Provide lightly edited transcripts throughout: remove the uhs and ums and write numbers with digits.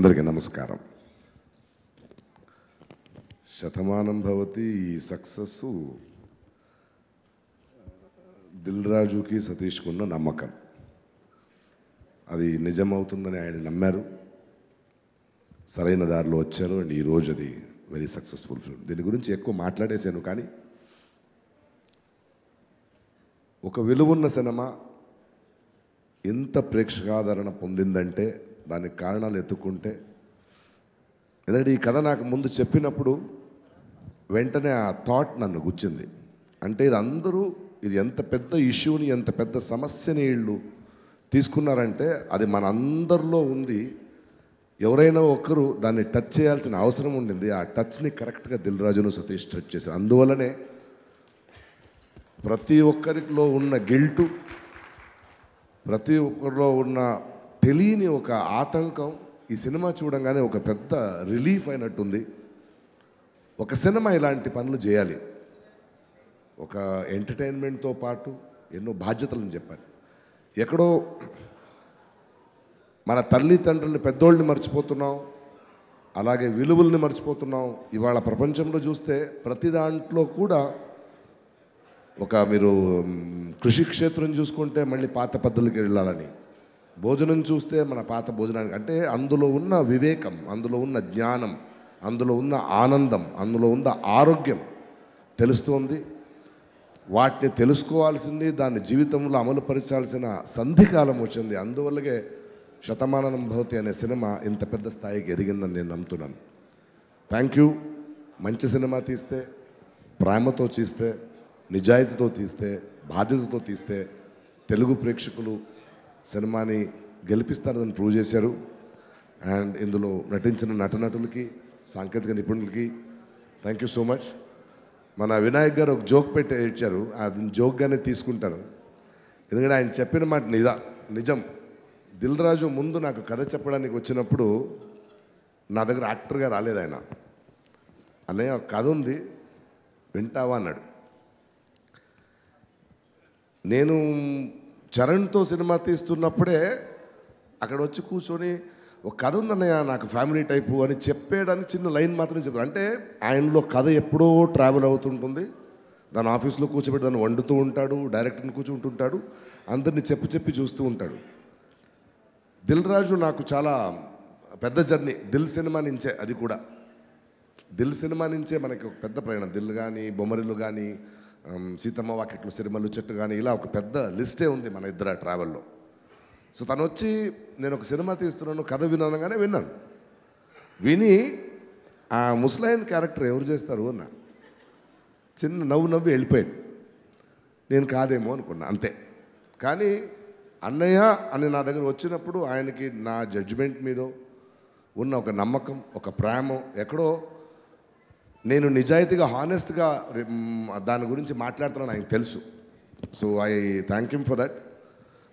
అందరికీ నమస్కారం. శతమానం భవతి ఈ సక్సెస్ దిల్ రాజుకి సతీష్కి ఉన్న నమ్మకం, అది నిజమవుతుందని ఆయన నమ్మారు, సరైన దారిలో వచ్చారు. అండ్ ఈరోజు అది వెరీ సక్సెస్ఫుల్ ఫిల్మ్. దీని గురించి ఎక్కువ మాట్లాడేశాను, కానీ ఒక విలువున్న సినిమా ఎంత ప్రేక్షకాదరణ పొందిందంటే దానికి కారణాలు ఎత్తుక్కుంటే, ఎందుకంటే ఈ కథ నాకు ముందు చెప్పినప్పుడు వెంటనే ఆ థాట్ నన్ను గుచ్చింది. అంటే ఇది ఎంత పెద్ద ఇష్యూని, ఎంత పెద్ద సమస్యని వీళ్ళు తీసుకున్నారంటే అది మన అందరిలో ఉంది. ఎవరైనా ఒకరు దాన్ని టచ్ చేయాల్సిన అవసరం ఉండింది. ఆ టచ్ని కరెక్ట్గా దిల్ రాజును సతీష్ టచ్ చేశారు. అందువల్లనే ప్రతి ఒక్కరిలో ఉన్న గిల్టు, ప్రతి ఒక్కరిలో ఉన్న తెలియని ఒక ఆతంకం ఈ సినిమా చూడంగానే ఒక పెద్ద రిలీఫ్ అయినట్టుంది. ఒక సినిమా ఇలాంటి పనులు చేయాలి, ఒక ఎంటర్టైన్మెంట్తో పాటు ఎన్నో బాధ్యతలను చెప్పాలి. ఎక్కడో మన తల్లిదండ్రులని, పెద్దోళ్ళని మర్చిపోతున్నాం, అలాగే విలువల్ని మర్చిపోతున్నాం. ఇవాళ ప్రపంచంలో చూస్తే ప్రతి దాంట్లో కూడా మీరు కృషి క్షేత్రం చూసుకుంటే మళ్ళీ పాత పద్ధతులకి వెళ్ళాలని, భోజనం చూస్తే మన పాత భోజనానికి, అంటే అందులో ఉన్న వివేకం, అందులో ఉన్న జ్ఞానం, అందులో ఉన్న ఆనందం, అందులో ఉన్న ఆరోగ్యం తెలుస్తోంది. వాటిని తెలుసుకోవాల్సింది, దాన్ని జీవితంలో అమలుపరచాల్సిన సంధికాలం వచ్చింది. అందువల్లగే శతమానం భవతి అనే సినిమా ఇంత పెద్ద స్థాయికి ఎదిగిందని నేను నమ్ముతున్నాను. Thank you. మంచి సినిమా తీస్తే, ప్రేమతో తీస్తే, నిజాయితీతో తీస్తే, బాధ్యతతో తీస్తే తెలుగు ప్రేక్షకులు సినిమాని గెలిపిస్తారని ప్రూవ్ చేశారు. అండ్ ఇందులో నటించిన నటనటులకి, సాంకేతిక నిపుణులకి థ్యాంక్ యూ సో మచ్. మన వినాయక్ గారు ఒక జోక్ పెట్టి ఇచ్చారు, అది జోక్గానే తీసుకుంటాను. ఎందుకంటే ఆయన చెప్పిన మాట నిజం. దిల్ రాజు ముందు నాకు కథ చెప్పడానికి వచ్చినప్పుడు నా దగ్గర యాక్టర్గా రాలేదు ఆయన. అన్నయ్య ఒక కథ ఉంది, వింటావా అన్నాడు. నేను చరణ్తో సినిమా తీస్తున్నప్పుడే అక్కడ వచ్చి కూర్చొని ఒక కథ ఉందన్నయ్య నాకు ఫ్యామిలీ టైపు అని చెప్పేయడానికి చిన్న లైన్ మాత్రం చెప్తాను. అంటే ఆయనలో కథ ఎప్పుడో ట్రావెల్ అవుతుంటుంది, దాని ఆఫీస్లో కూర్చోబెట్టి దాన్ని వండుతూ ఉంటాడు, డైరెక్టర్ని కూర్చుంటుంటాడు, అందరినీ చెప్పి చూస్తూ ఉంటాడు. దిల్ రాజు నాకు చాలా పెద్ద జర్నీ. దిల్ సినిమా నుంచే, అది కూడా దిల్ సినిమా నుంచే మనకి ఒక పెద్ద ప్రయాణం. దిల్ కానీ, బొమ్మరిల్లు కానీ, సీతమ్మ వాకిట్లు సిరిమల్లు చెట్టు కానీ, ఇలా ఒక పెద్ద లిస్టే ఉంది మన ఇద్దరు ట్రావెల్లో. సో తను వచ్చి నేను ఒక సినిమా తీస్తున్నాను, కథ వినగానే విన్నాను. విని ఆ ముస్లైన్ క్యారెక్టర్ ఎవరు చేస్తారు అన్న చిన్న నవ్వి వెళ్ళిపోయాడు. నేను కాదేమో అనుకున్నా, అంతే. కానీ అన్నయ్య అని నా దగ్గర వచ్చినప్పుడు ఆయనకి నా జడ్జిమెంట్ మీద ఉన్న ఒక నమ్మకం, ఒక ప్రేమ, ఎక్కడో నేను నిజాయితీగా, హానెస్ట్గా దాని గురించి మాట్లాడుతున్నాను ఆయనకు తెలుసు. So I thank him for that.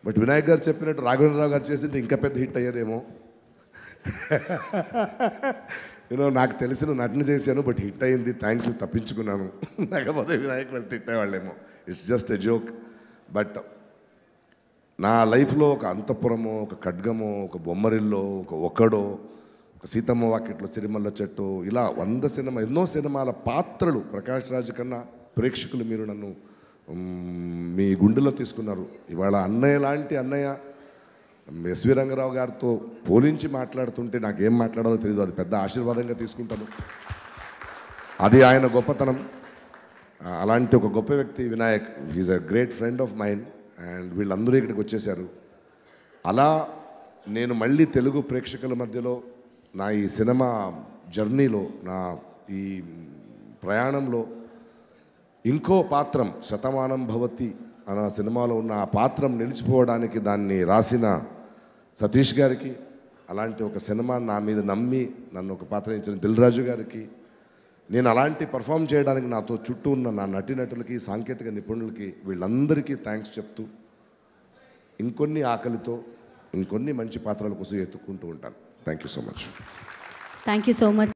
But Vinayak గారు చెప్పినట్టు రాఘవేంద్రరావు గారు చేసింటే ఇంకా పెద్ద హిట్ అయ్యేదేమో. నాకు తెలిసిన నటన చేశాను, బట్ హిట్ అయింది, థ్యాంక్ యూ, తప్పించుకున్నాను. లేకపోతే వినాయక్ వాళ్ళు తిట్టేవాళ్ళేమో. It's just a joke. But నా లైఫ్లో ఒక అంతఃపురమో, ఒక ఖడ్గమో, ఒక బొమ్మరిల్లో, ఒక్కడో, ఒక సీతమ్మ వాకిట్లో సిరిమల్ల చెట్టు, ఇలా 100 ఎన్నో సినిమాల పాత్రలు. ప్రకాష్ రాజ్ కన్నా ప్రేక్షకులు మీరు నన్ను మీ గుండెలో తీసుకున్నారు. ఇవాళ అన్నయ్య లాంటి అన్నయ్య ఎస్వి రంగారావు గారితో పోలించి మాట్లాడుతుంటే నాకేం మాట్లాడాలో తెలియదు. అది పెద్ద ఆశీర్వాదంగా తీసుకుంటాను. అది ఆయన గొప్పతనం. అలాంటి ఒక గొప్ప వ్యక్తి Vinayak. He is a great friend of mine. And వీళ్ళందరూ ఇక్కడికి వచ్చేసారు. అలా నేను మళ్ళీ తెలుగు ప్రేక్షకుల మధ్యలో నా ఈ సినిమా జర్నీలో, నా ఈ ప్రయాణంలో ఇంకో పాత్రం, శతమానం భవతి అన్న సినిమాలో ఉన్న ఆ పాత్రం నిలిచిపోవడానికి దాన్ని రాసిన సతీష్ గారికి, అలాంటి ఒక సినిమా నా మీద నమ్మి నన్ను ఒక పాత్ర ఇచ్చిన దిల్ రాజు గారికి, నేను అలాంటి పర్ఫామ్ చేయడానికి నాతో చుట్టూ ఉన్న నా నటీనటులకి, సాంకేతిక నిపుణులకి, వీళ్ళందరికీ థ్యాంక్స్ చెప్తూ ఇంకొన్ని ఆకలితో ఇంకొన్ని మంచి పాత్రల కోసం ఎత్తుక్కుంటూ ఉంటాను. Thank you so much. Thank you so much.